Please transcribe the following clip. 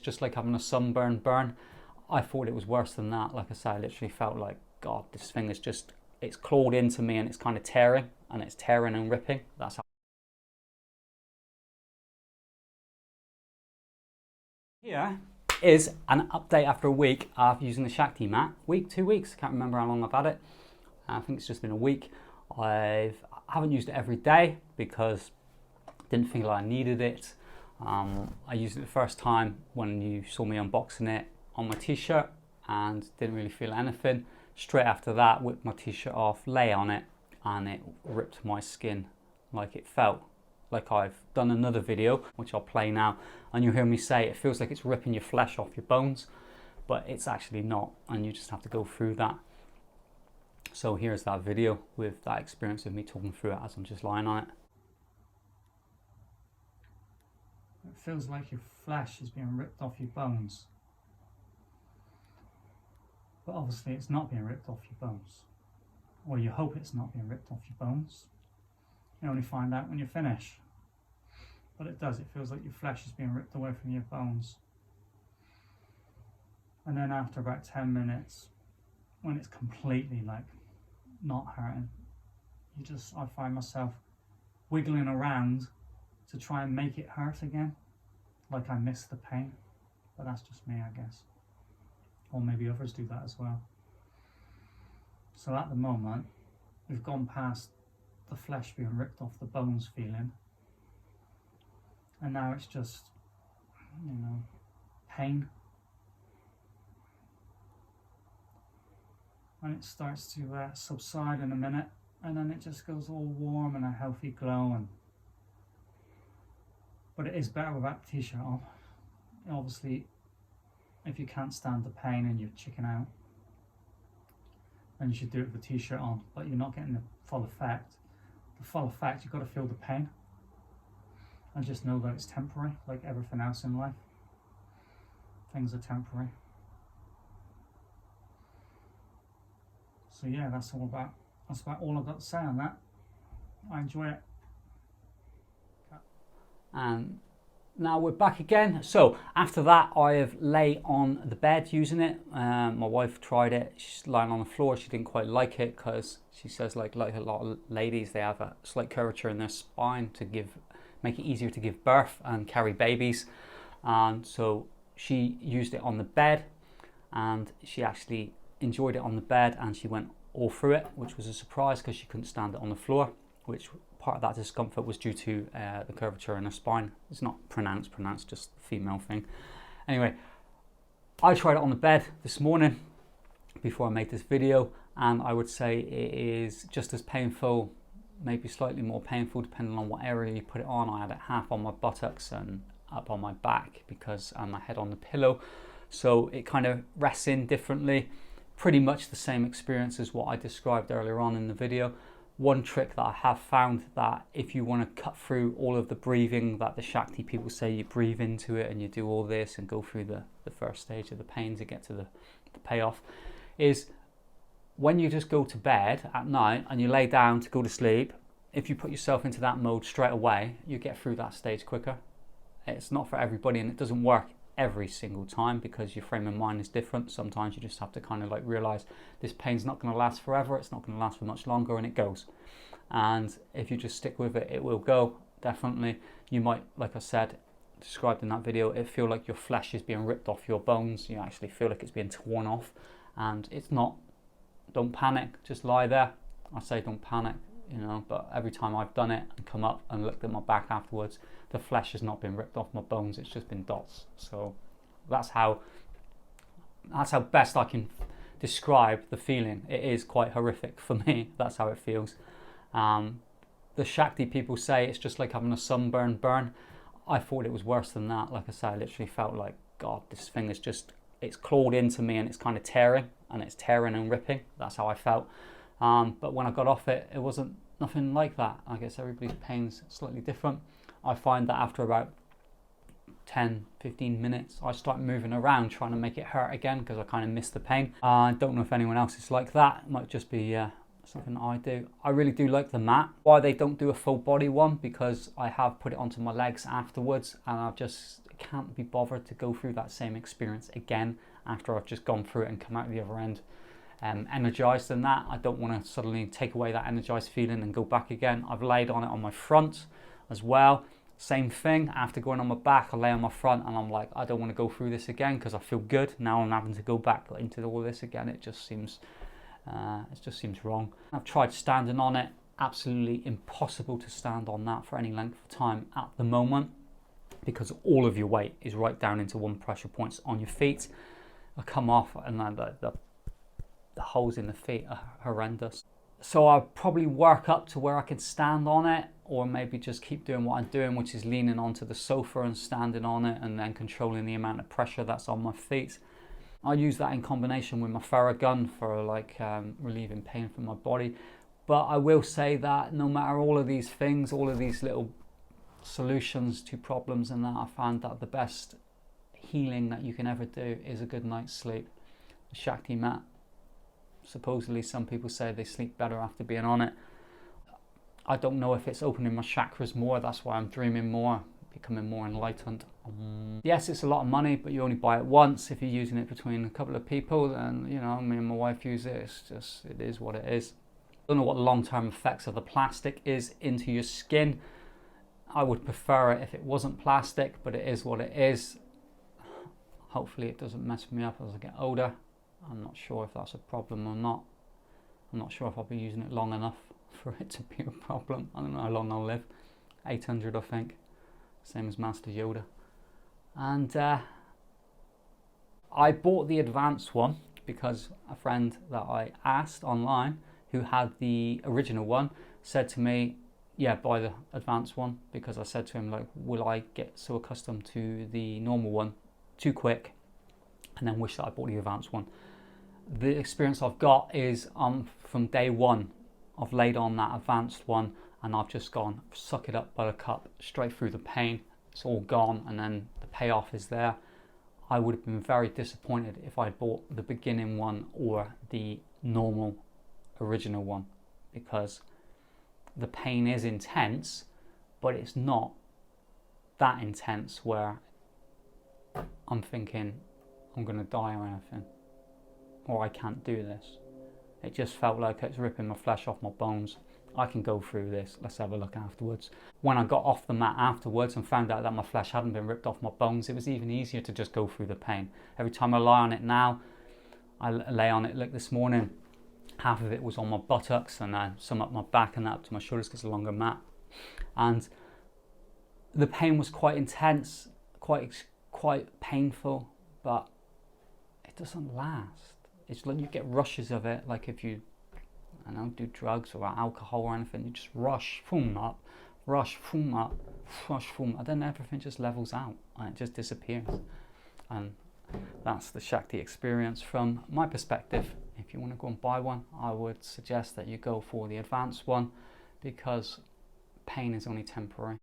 just like having a sunburn burn. I thought it was worse than that. Like I said, I literally felt like, God, this thing is just, it's clawed into me and it's kind of tearing, and it's tearing and ripping. That's how. Here is an update after a week of using the Shakti mat. Week, 2 weeks, can't remember how long I've had it. I think it's just been a week. I haven't used it every day because I didn't feel like I needed it. I used it the first time when you saw me unboxing it on my t-shirt and didn't really feel anything. Straight after that, whipped my t-shirt off, lay on it, and it ripped my skin like it felt. Like I've done another video, which I'll play now, and you'll hear me say it feels like it's ripping your flesh off your bones, but it's actually not, and you just have to go through that. So here's that video with that experience of me talking through it as I'm just lying on it. It feels like your flesh is being ripped off your bones. But obviously it's not being ripped off your bones. Or you hope it's not being ripped off your bones. You only find out when you finish. But it does, it feels like your flesh is being ripped away from your bones. And then after about 10 minutes, when it's completely like not hurting, I find myself wiggling around to try and make it hurt again. Like I miss the pain. But that's just me, I guess. Or maybe others do that as well. So at the moment, we've gone past the flesh being ripped off the bones feeling, and now it's just, pain. And it starts to subside in a minute, and then it just goes all warm and a healthy glow. But it is better without the t-shirt on. Obviously, if you can't stand the pain and you chicken out, then you should do it with the t-shirt on, but you're not getting the full effect. The full effect, you've got to feel the pain and just know that it's temporary, like everything else in life. Things are temporary. So yeah, that's about all I've got to say on that. I enjoy it. And now we're back again. So after that, I have lay on the bed using it. My wife tried it. She's lying on the floor. She didn't quite like it because she says like a lot of ladies, they have a slight curvature in their spine to make it easier to give birth and carry babies. And so she used it on the bed, and she actually enjoyed it on the bed, and she went all through it, which was a surprise because she couldn't stand it on the floor, which part of that discomfort was due to the curvature in her spine. It's not pronounced, just a female thing. Anyway, I tried it on the bed this morning before I made this video, and I would say it is just as painful, maybe slightly more painful depending on what area you put it on. I had it half on my buttocks and up on my back because I had my head on the pillow, so it kind of rests in differently. Pretty much the same experience as what I described earlier on in the video. One trick that I have found, that if you want to cut through all of the breathing that the Shakti people say, you breathe into it and you do all this and go through the first stage of the pain to get to the payoff, is when you just go to bed at night and you lay down to go to sleep, if you put yourself into that mode straight away, you get through that stage quicker. It's not for everybody, and it doesn't work every single time because your frame of mind is different. Sometimes you just have to kind of like realize this pain's not going to last forever, it's not going to last for much longer, and it goes. And if you just stick with it, it will go, definitely. You might, like I said, described in that video, it feel like your flesh is being ripped off your bones. You actually feel like it's being torn off, and it's not. Don't panic, just lie there. I say don't panic, but every time I've done it and come up and looked at my back afterwards, the flesh has not been ripped off my bones, it's just been dots. So that's how best I can describe the feeling. It is quite horrific for me. That's how it feels. The Shakti people say it's just like having a sunburn burn. I thought it was worse than that. Like I said, I literally felt like, God, this thing is just, it's clawed into me and it's kind of tearing, and it's tearing and ripping. That's how I felt. But when I got off it, it wasn't nothing like that. I guess everybody's pain's slightly different. I find that after about 10-15 minutes, I start moving around trying to make it hurt again because I kind of miss the pain. I don't know if anyone else is like that. It might just be something I do. I really do like the mat. Why they don't do a full body one, because I have put it onto my legs afterwards, and I've just can't be bothered to go through that same experience again after I've just gone through it and come out the other end energized than that. I don't want to suddenly take away that energized feeling and go back again. I've laid on it on my front as well. Same thing, after going on my back, I lay on my front and I'm like, I don't want to go through this again because I feel good. Now I'm having to go back into all this again. It just seems wrong. I've tried standing on it. Absolutely impossible to stand on that for any length of time at the moment because all of your weight is right down into one pressure points on your feet. I come off and then the holes in the feet are horrendous. So I'll probably work up to where I can stand on it, or maybe just keep doing what I'm doing, which is leaning onto the sofa and standing on it and then controlling the amount of pressure that's on my feet. I use that in combination with my Theragun for like relieving pain from my body. But I will say that no matter all of these things, all of these little solutions to problems and that, I found that the best healing that you can ever do is a good night's sleep. The Shakti mat. Supposedly some people say they sleep better after being on it. I don't know if it's opening my chakras more, that's why I'm dreaming more, becoming more enlightened. Yes, it's a lot of money, but you only buy it once. If you're using it between a couple of people, then you know, me and my wife use it, it is what it is. I don't know what the long-term effects of the plastic is into your skin. I would prefer it if it wasn't plastic, but it is what it is. Hopefully it doesn't mess me up as I get older. I'm not sure if that's a problem or not. I'm not sure if I'll be using it long enough for it to be a problem. I don't know how long I'll live. 800, I think. Same as Master Yoda. And I bought the advanced one because a friend that I asked online who had the original one said to me, yeah, buy the advanced one, because I said to him, like, will I get so accustomed to the normal one too quick and then wish that I bought the advanced one. The experience I've got is from day one I've laid on that advanced one and I've just gone suck it up buttercup, straight through the pain. It's all gone and then the payoff is there. I would have been very disappointed if I bought the beginning one or the normal original one, because the pain is intense, but it's not that intense where I'm thinking I'm going to die or anything, or I can't do this. It just felt like it's ripping my flesh off my bones. I can go through this, let's have a look afterwards. When I got off the mat afterwards and found out that my flesh hadn't been ripped off my bones, it was even easier to just go through the pain. Every time I lie on it now, I lay on it like this morning, half of it was on my buttocks and then some up my back and that up to my shoulders because it's a longer mat. And the pain was quite intense, quite painful, but it doesn't last. It's like you get rushes of it, like if you, I don't know, do drugs or alcohol or anything, you just rush, boom up, rush, boom up, rush, boom, and then everything just levels out and it just disappears. And that's the Shakti experience from my perspective. If you want to go and buy one, I would suggest that you go for the advanced one because pain is only temporary.